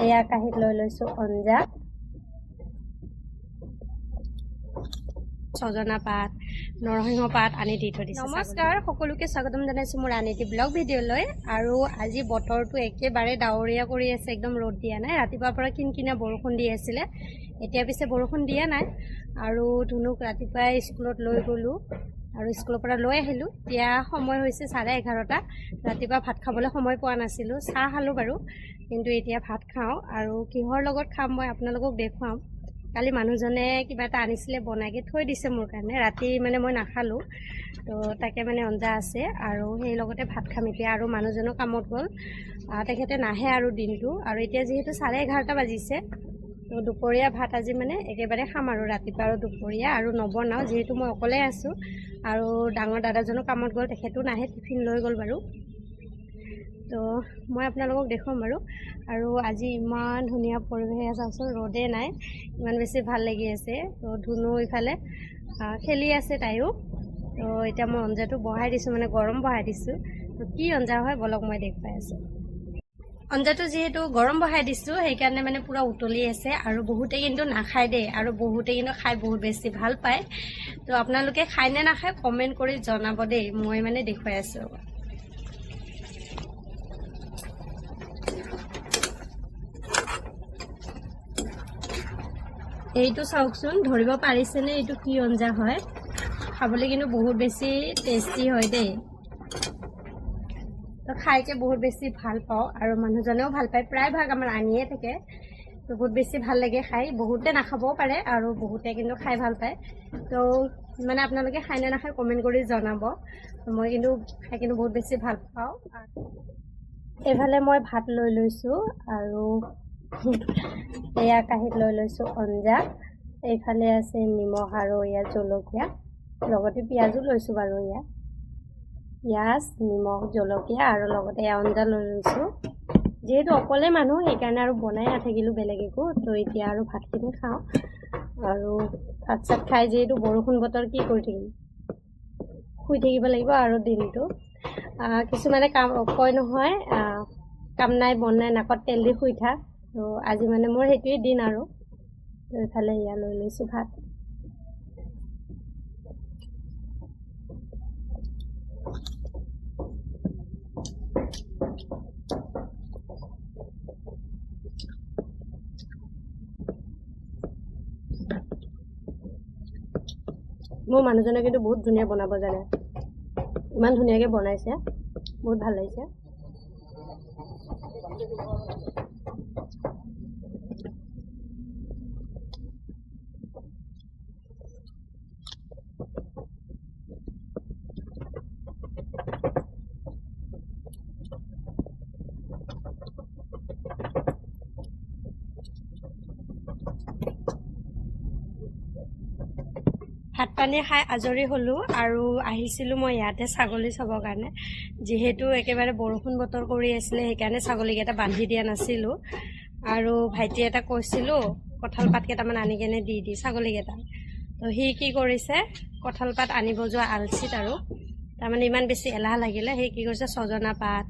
এয়া কাঁহীত লৈ লৈছোঁ অঞ্জা, ছজনা পাত, নৰসিংহ পাত আনি দি থৈ দিছোঁ। নমস্কাৰ, সকলোকে স্বাগতম জনাইছোঁ মোৰ আন এটি ব্লগ ভিডিঅ'লৈ। আৰু আজি বতৰটো একেবাৰে ডাৱৰীয়া কৰি আছে, একদম ৰ'দ দিয়া নাই। ৰাতিপুৱাৰ পৰা কিনকিনীয়া বৰষুণ দি আছিলে, এতিয়া পিছে বৰষুণ দিয়া নাই। আৰু ধুনুক ৰাতিপুৱাই স্কুলত লৈ গ'লোঁ আৰু স্কুলৰ পৰা লৈ আহিলোঁ। এতিয়া সময় হৈছে 11:30। ৰাতিপুৱা ভাত খাবলৈ সময় পোৱা নাছিলোঁ, চাহ খালোঁ বাৰু, কিন্তু এতিয়া ভাত খাওঁ। আৰু কিহৰ লগত খাম মই আপোনালোকক দেখুৱাম। কালি মানুহজনে কিবা এটা আনিছিলে, বনাইকৈ থৈ দিছে মোৰ কাৰণে, ৰাতি মানে মই নাখালোঁ। তো তাকে মানে অঞ্জা আছে আৰু সেই লগতে ভাত খাম এতিয়া। আৰু মানুহজনো কামত গ'ল, তেখেতে নাহে আৰু দিনটো। আৰু এতিয়া যিহেতু 11:30 বাজিছে, তো দুপৰীয়া ভাত আজি মানে একেবাৰে খাম আৰু ৰাতিপুৱা আৰু দুপৰীয়া আৰু নবনাওঁ, যিহেতু মই অকলে আছোঁ। আৰু ডাঙৰ দাদাজনো কামত গ'ল, তেখেতো নাহে, টিফিন লৈ গ'ল বাৰু। তো মই আপোনালোকক দেখুৱাম বাৰু। আৰু আজি ইমান ধুনীয়া পৰিৱেশ, চাওকচোন, ৰ'দে নাই, ইমান বেছি ভাল লাগি আছে। তো ধুনু ইফালে খেলি আছে তাইও। তো এতিয়া মই অঞ্জাটো বহাই দিছোঁ, মানে গৰম বহাই দিছোঁ। তো কি অঞ্জা হয় বলক মই দেখুৱাই আছোঁ। অঞ্জাটো যিহেতু গৰম বহাই দিছোঁ, সেইকাৰণে মানে পূৰা উতলি আছে। আৰু বহুতে কিন্তু নাখায় দেই, আৰু বহুতে কিন্তু খাই বহুত বেছি ভাল পায়। তো আপোনালোকে খায় নে নাখায় কমেণ্ট কৰি জনাব দেই, মই মানে দেখুৱাই আছোঁ। এইটো চাওকচোন, ধৰিব পাৰিছেনে এইটো কি অঞ্জা হয়? খাবলৈ কিন্তু বহুত বেছি টেষ্টি হয় দেই। তো খাইকে বহুত বেছি ভাল পাওঁ, আৰু মানুহজনেও ভাল পায়, প্ৰায়ভাগ আমাৰ আনিয়ে থাকে। তো বহুত বেছি ভাল লাগে খাই, বহুতে নাখাবও পাৰে আৰু বহুতে কিন্তু খাই ভাল পায়। তো মানে আপোনালোকে খাই নে নাখায় কমেণ্ট কৰি জনাব। মই কিন্তু খাই কিন্তু বহুত বেছি ভাল পাওঁ। এইফালে মই ভাত লৈ লৈছোঁ আৰু এয়া কাঁহীত লৈ লৈছোঁ অঞ্জা। এইফালে আছে নিমখ আৰু ইয়াত জলকীয়া, লগতে পিঁয়াজো লৈছোঁ বাৰু। ইয়াত পিঁয়াজ, নিমখ, জলকীয়া আৰু লগতে এয়া অঞ্জা লৈ লৈছোঁ। যিহেতু অকলে মানুহ, সেইকাৰণে আৰু বনাই নাথাকিলোঁ বেলেগ একো। তো এতিয়া আৰু ভাতখিনি খাওঁ। আৰু ভাত চাত খাই, যিহেতু বৰষুণ বতৰ, কি কৰি থাকিম, শুই থাকিব লাগিব আৰু দিনটো। কিছুমানে কয় নহয়, কাম নাই বন নাই, নাকত তেল দি শুই থাক। তো আজি মানে মোৰ সেইটোৱে দিন আৰু। তো এইফালে এয়া লৈ লৈছোঁ ভাত। মোৰ মানুহজনে কিন্তু বহুত ধুনীয়া বনাব জানে, ইমান ধুনীয়াকৈ বনাইছে, বহুত ভাল লাগিছে। ভাত পানী খাই আজৰি হ'লোঁ আৰু আহিছিলোঁ মই ইয়াতে ছাগলী চাবৰ কাৰণে। যিহেতু একেবাৰে বৰষুণ বতৰ কৰি আছিলে, সেইকাৰণে ছাগলীকেইটা বান্ধি দিয়া নাছিলোঁ। আৰু ভাইটি এটা কৈছিলোঁ কঁঠাল পাত কেইটামান আনি কেনে দি ছাগলীকেইটা। তো সি কি কৰিছে, কঁঠাল পাত আনিব যোৱা আলচিত আৰু তাৰমানে ইমান বেছি এলাহ লাগিলে, সি কি কৰিছে, ছজনা পাত,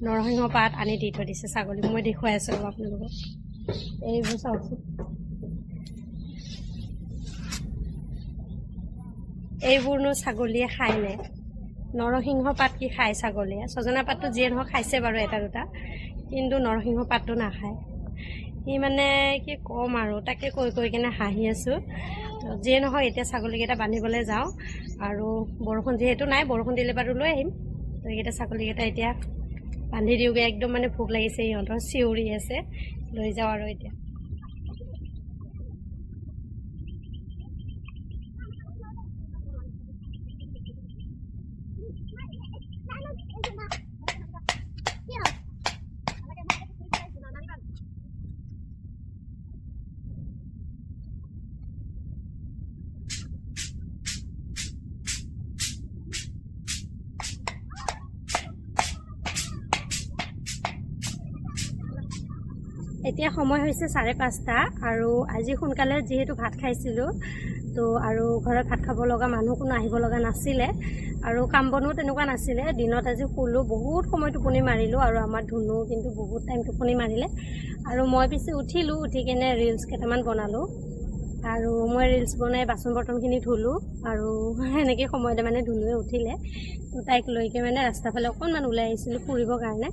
নৰসিংহ পাত আনি দি থৈ দিছে ছাগলীক। মই দেখুৱাই আছোঁ আৰু আপোনালোকক, এইবোৰ চাওকচোন। এইবোৰনো ছাগলীয়ে খায়নে? নৰসিংহ পাত কি খায় ছাগলীয়ে? ছজনা পাতটো যিয়ে নহওক খাইছে বাৰু এটা দুটা, কিন্তু নৰসিংহ পাতটো নাখায়। সি মানে কি ক'ম আৰু, তাকে কৈ কিনে হাঁহি আছোঁ। যিয়ে নহওক এতিয়া ছাগলীকেইটা বান্ধিবলৈ যাওঁ। আৰু বৰষুণ যিহেতু নাই, বৰষুণ দিলে বাৰু লৈ আহিম। তো এইকেইটা ছাগলীকেইটা এতিয়া বান্ধি দিওঁগৈ, একদম মানে ভোক লাগিছে সিহঁতৰ, চিঞৰি আছে। লৈ যাওঁ আৰু এতিয়া। এতিয়া সময় হৈছে 5:30 আৰু আজি সোনকালে যিহেতু ভাত খাইছিলোঁ তো আৰু ঘৰত ভাত খাব লগা মানুহ কোনো আহিব লগা নাছিলে আৰু কাম বনো তেনেকুৱা নাছিলে দিনত আজি শুলো বহুত সময় টোপনি মাৰিলোঁ আৰু আমাৰ ধুনু কিন্তু বহুত টাইম টোপনি মাৰিলে আৰু মই পিছে উঠিলোঁ উঠি কেনে ৰিলছ কেইটামান বনালোঁ আৰু মই ৰিলছ বনাই বাচন বৰ্তনখিনি ধুলোঁ আৰু এনেকৈ সময়তে মানে ধুনুৱে উঠিলে তো তাইক লৈকে মানে ৰাস্তাৰ ফালে অকণমান ওলাই আহিছিলোঁ ফুৰিবৰ কাৰণে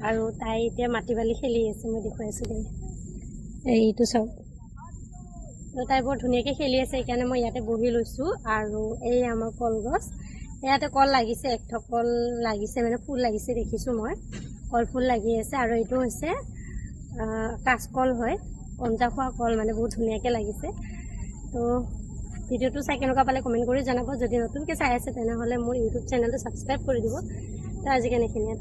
আৰু তাই এতিয়া মাটি বালি খেলি আছে মই দেখুৱাইছোঁ দেই এইটো চাওক তো তাই বৰ ধুনীয়াকৈ খেলি আছে সেইকাৰণে মই ইয়াতে বহি লৈছোঁ আৰু এই আমাৰ কলগছ ইয়াতে কল লাগিছে একঠক কল লাগিছে মানে ফুল লাগিছে দেখিছোঁ মই কল ফুল লাগি আছে আৰু এইটো হৈছে কাঁচকল হয় কঞ্জা খোৱা কল মানে বহুত ধুনীয়াকৈ লাগিছে তো ভিডিঅ'টো চাই কেনেকুৱা পালে কমেণ্ট কৰি জনাব যদি নতুনকৈ চাই আছে তেনেহ'লে মোৰ ইউটিউব চেনেলটো ছাবস্ক্ৰাইব কৰি দিব তো আজি কেনেখিনিয়ে